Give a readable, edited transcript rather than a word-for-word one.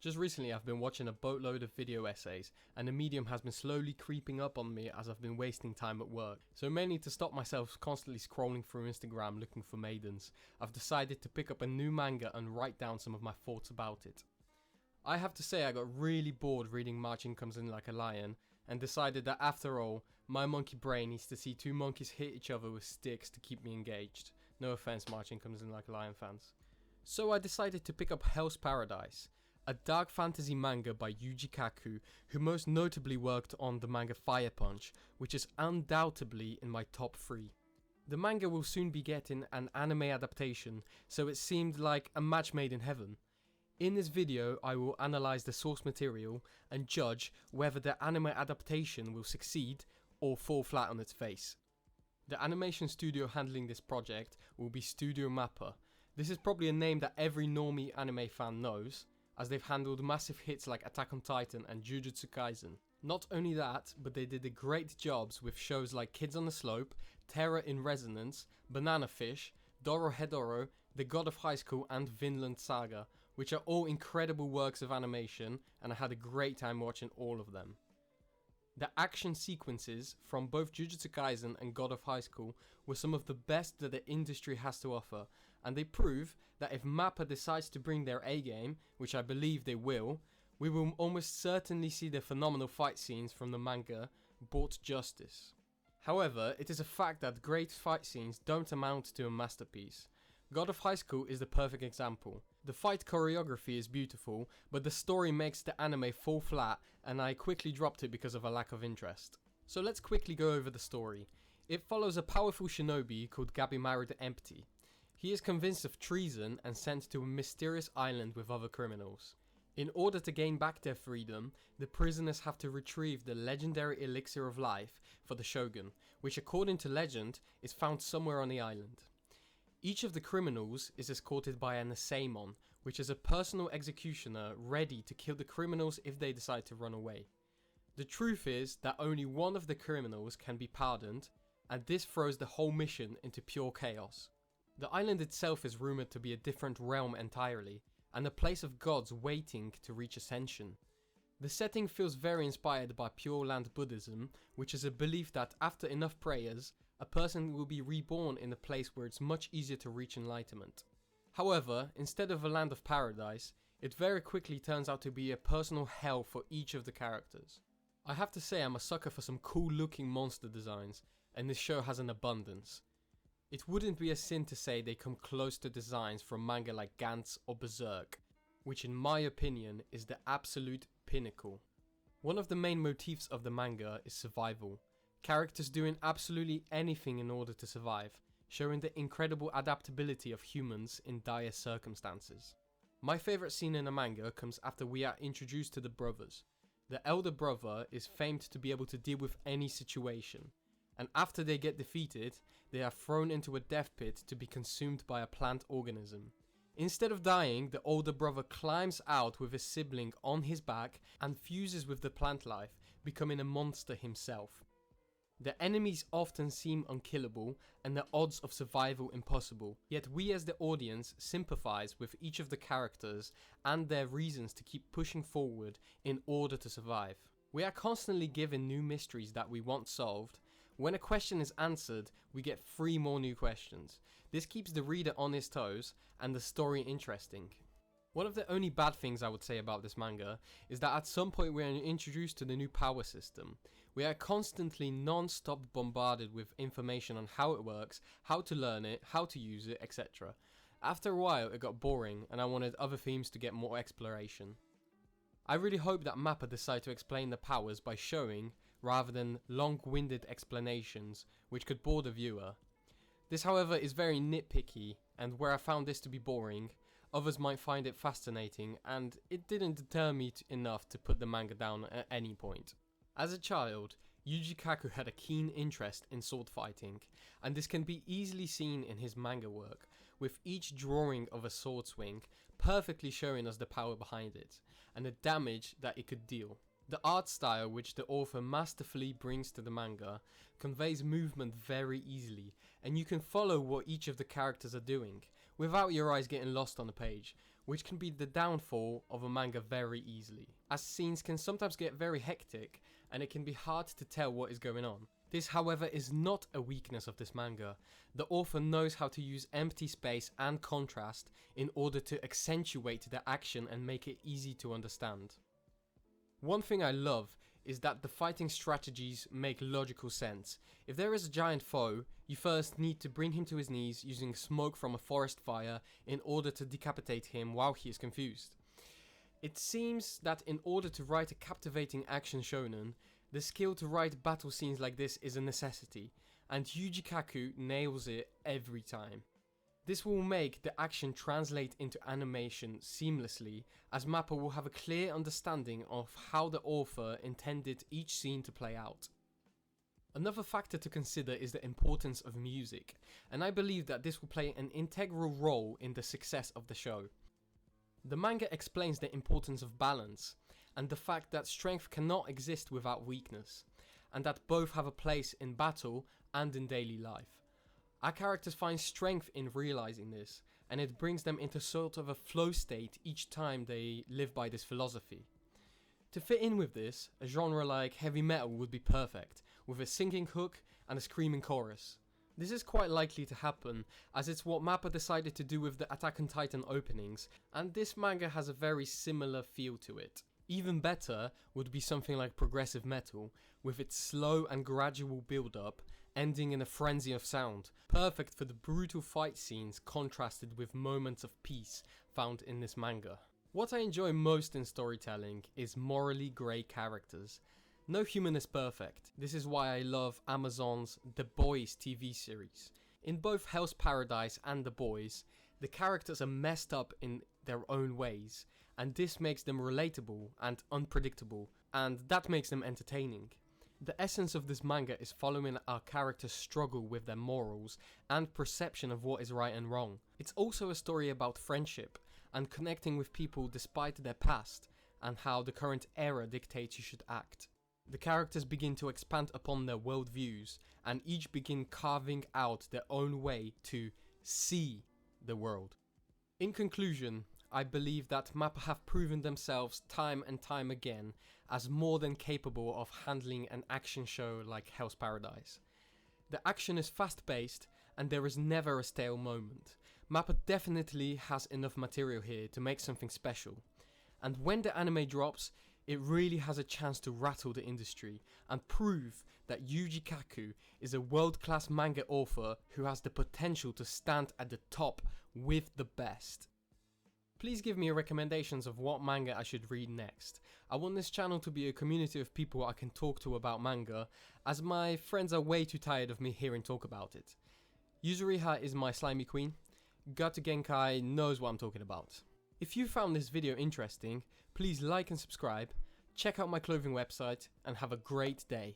Just recently I've been watching a boatload of video essays, and the medium has been slowly creeping up on me as I've been wasting time at work. So mainly to stop myself constantly scrolling through Instagram looking for maidens, I've decided to pick up a new manga and write down some of my thoughts about it. I have to say I got really bored reading Marching Comes In Like a Lion, and decided that after all, my monkey brain needs to see two monkeys hit each other with sticks to keep me engaged. No offense, Marching Comes In Like a Lion fans. So I decided to pick up Hell's Paradise, a dark fantasy manga by jigokuraku, who most notably worked on the manga Firepunch, which is undoubtedly in my top 3. The manga will soon be getting an anime adaptation, so it seemed like a match made in heaven. In this video I will analyse the source material and judge whether the anime adaptation will succeed or fall flat on its face. The animation studio handling this project will be Studio Mappa. This is probably a name that every normie anime fan knows, as they've handled massive hits like Attack on Titan and Jujutsu Kaisen. Not only that, but they did a great jobs with shows like Kids on the Slope, Terror in Resonance, Banana Fish, Dorohedoro, The God of High School and Vinland Saga, which are all incredible works of animation, and I had a great time watching all of them. The action sequences from both Jujutsu Kaisen and God of High School were some of the best that the industry has to offer, and they prove that if Mappa decides to bring their A-game, which I believe they will, we will almost certainly see the phenomenal fight scenes from the manga brought justice. However, it is a fact that great fight scenes don't amount to a masterpiece. God of High School is the perfect example. The fight choreography is beautiful, but the story makes the anime fall flat, and I quickly dropped it because of a lack of interest. So let's quickly go over the story. It follows a powerful shinobi called Gabimaru the Empty. He is convinced of treason and sent to a mysterious island with other criminals. In order to gain back their freedom, the prisoners have to retrieve the legendary elixir of life for the shogun, which according to legend is found somewhere on the island. Each of the criminals is escorted by an Asaemon, which is a personal executioner ready to kill the criminals if they decide to run away. The truth is that only one of the criminals can be pardoned, and this throws the whole mission into pure chaos. The island itself is rumoured to be a different realm entirely, and a place of gods waiting to reach ascension. The setting feels very inspired by Pure Land Buddhism, which is a belief that after enough prayers, a person will be reborn in a place where it's much easier to reach enlightenment. However, instead of a land of paradise, it very quickly turns out to be a personal hell for each of the characters. I have to say I'm a sucker for some cool looking monster designs, and this show has an abundance. It wouldn't be a sin to say they come close to designs from manga like Gantz or Berserk, which in my opinion is the absolute pinnacle. One of the main motifs of the manga is survival. Characters doing absolutely anything in order to survive, showing the incredible adaptability of humans in dire circumstances. My favourite scene in the manga comes after we are introduced to the brothers. The elder brother is famed to be able to deal with any situation, and after they get defeated, they are thrown into a death pit to be consumed by a plant organism. Instead of dying, the older brother climbs out with his sibling on his back and fuses with the plant life, becoming a monster himself. The enemies often seem unkillable and the odds of survival impossible, yet we as the audience sympathise with each of the characters and their reasons to keep pushing forward in order to survive. We are constantly given new mysteries that we want solved. When a question is answered, we get 3 more new questions. This keeps the reader on his toes and the story interesting. One of the only bad things I would say about this manga is that at some point we are introduced to the new power system. We are constantly non-stop bombarded with information on how it works, how to learn it, how to use it, etc. After a while it got boring and I wanted other themes to get more exploration. I really hope that Mappa decide to explain the powers by showing, rather than long-winded explanations, which could bore the viewer. This however is very nitpicky, and where I found this to be boring, others might find it fascinating, and it didn't deter me enough to put the manga down at any point. As a child, Yuji Kaku had a keen interest in sword fighting, and this can be easily seen in his manga work, with each drawing of a sword swing perfectly showing us the power behind it, and the damage that it could deal. The art style which the author masterfully brings to the manga conveys movement very easily, and you can follow what each of the characters are doing, without your eyes getting lost on the page, which can be the downfall of a manga very easily, as scenes can sometimes get very hectic and it can be hard to tell what is going on. This, however, is not a weakness of this manga. The author knows how to use empty space and contrast in order to accentuate the action and make it easy to understand. One thing I love is that the fighting strategies make logical sense. If there is a giant foe, you first need to bring him to his knees using smoke from a forest fire in order to decapitate him while he is confused. It seems that in order to write a captivating action shonen, the skill to write battle scenes like this is a necessity, and jigokuraku nails it every time. This will make the action translate into animation seamlessly, as Mappa will have a clear understanding of how the author intended each scene to play out. Another factor to consider is the importance of music, and I believe that this will play an integral role in the success of the show. The manga explains the importance of balance, and the fact that strength cannot exist without weakness, and that both have a place in battle and in daily life. Our characters find strength in realizing this, and it brings them into sort of a flow state each time they live by this philosophy. To fit in with this, a genre like heavy metal would be perfect, with a singing hook and a screaming chorus. This is quite likely to happen, as it's what Mappa decided to do with the Attack on Titan openings, and this manga has a very similar feel to it. Even better would be something like progressive metal, with its slow and gradual build-up, ending in a frenzy of sound, perfect for the brutal fight scenes contrasted with moments of peace found in this manga. What I enjoy most in storytelling is morally grey characters. No human is perfect. This is why I love Amazon's The Boys TV series. In both Hell's Paradise and The Boys, the characters are messed up in their own ways, and this makes them relatable and unpredictable, and that makes them entertaining. The essence of this manga is following our characters' struggle with their morals and perception of what is right and wrong. It's also a story about friendship and connecting with people despite their past, and how the current era dictates you should act. The characters begin to expand upon their worldviews, and each begin carving out their own way to see the world. In conclusion, I believe that Mappa have proven themselves time and time again as more than capable of handling an action show like Hell's Paradise. The action is fast paced and there is never a stale moment. Mappa definitely has enough material here to make something special. And when the anime drops, it really has a chance to rattle the industry and prove that Yuji Kaku is a world-class manga author who has the potential to stand at the top with the best. Please give me recommendations of what manga I should read next. I want this channel to be a community of people I can talk to about manga, as my friends are way too tired of me hearing talk about it. Yuzuriha is my slimy queen. Gato Genkai knows what I'm talking about. If you found this video interesting, please like and subscribe, check out my clothing website, and have a great day.